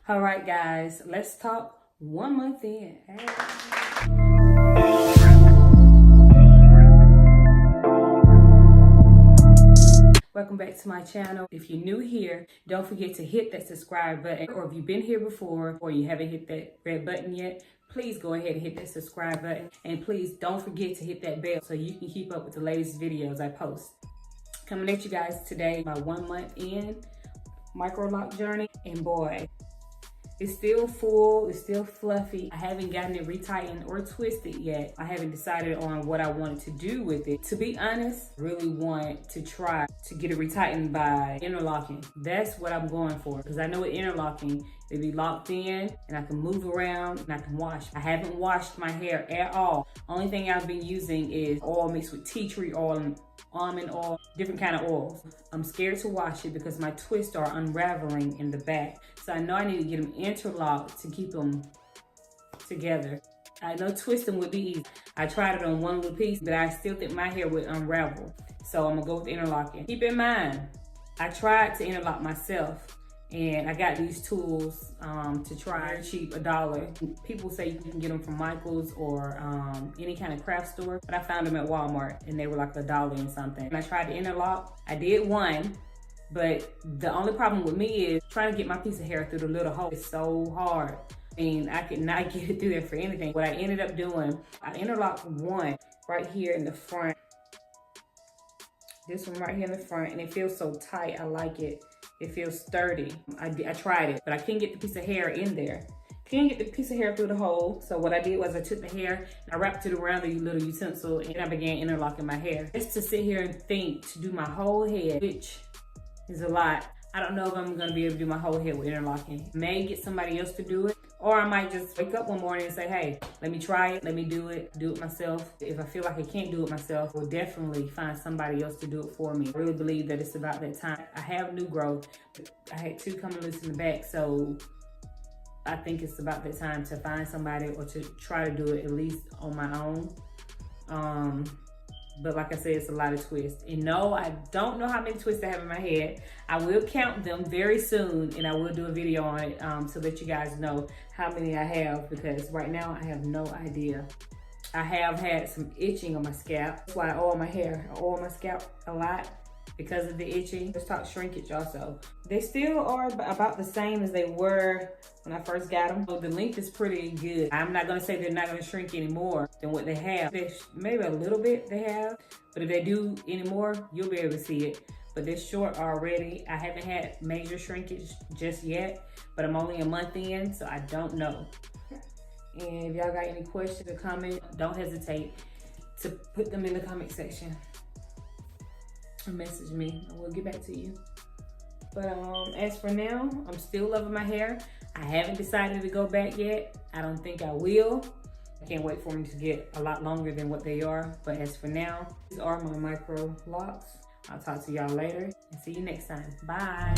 All right, guys, let's talk 1 month in. Hey. Welcome back to my channel. If you're new here, don't forget to hit that subscribe button. Or if you've been here before or you haven't hit that red button yet, please go ahead and hit that subscribe button. And please don't forget to hit that bell so you can keep up with the latest videos I post. Coming at you guys today, my 1 month in MICROLOCK journey. And boy, it's still full, it's still fluffy. I haven't gotten it retightened or twisted yet. I haven't decided on what I wanted to do with it. To be honest, I really want to try to get it retightened by interlocking. That's what I'm going for, because I know with interlocking, it'll be locked in and I can move around and I can wash. I haven't washed my hair at all. Only thing I've been using is oil mixed with tea tree oil and almond oil, different kind of oils. I'm scared to wash it because my twists are unraveling in the back. So I know I need to get them interlocked to keep them together. I know twisting would be easy. I tried it on one little piece, but I still think my hair would unravel. So I'm gonna go with interlocking. Keep in mind, I tried to interlock myself and I got these tools to try. They're cheap, $1. People say you can get them from Michael's or any kind of craft store, but I found them at Walmart and they were like $1 and something. And I tried to interlock. I did one, but the only problem with me is trying to get my piece of hair through the little hole. It's so hard. I mean, I could not get it through there for anything. What I ended up doing, I interlocked one right here in the front. This one right here in the front, and it feels so tight. I like it. It feels sturdy. I tried it, but I couldn't get the piece of hair in there. Couldn't get the piece of hair through the hole. So what I did was I took the hair and I wrapped it around the little utensil and I began interlocking my hair. Just to sit here and think to do my whole head, which is a lot. I don't know if I'm gonna be able to do my whole head with interlocking. May get somebody else to do it, or I might just wake up one morning and say, hey, let me try it, let me do it myself. If I feel like I can't do it myself, I'll definitely find somebody else to do it for me. I really believe that it's about that time. I have new growth. I had 2 coming loose in the back, so I think it's about that time to find somebody or to try to do it at least on my own. But like I said, it's a lot of twists. And no, I don't know how many twists I have in my head. I will count them very soon and I will do a video on it to let you guys know how many I have, because right now I have no idea. I have had some itching on my scalp. That's why I oil my hair. I oil my scalp a lot because of the itching. Let's talk shrinkage also. They still are about the same as they were when I first got them. So the length is pretty good. I'm not gonna say they're not gonna shrink anymore than what they have. Maybe a little bit they have, but if they do anymore, you'll be able to see it. But they're short already. I haven't had major shrinkage just yet, but I'm only a month in, so I don't know. And if y'all got any questions or comments, don't hesitate to put them in the comment section. Or message me and we'll get back to you. But as for now, I'm still loving my hair. I haven't decided to go back yet. I don't think I will. I can't wait for them to get a lot longer than what they are. But as for now, these are my MICROLOCS. I'll talk to y'all later and see you next time. Bye.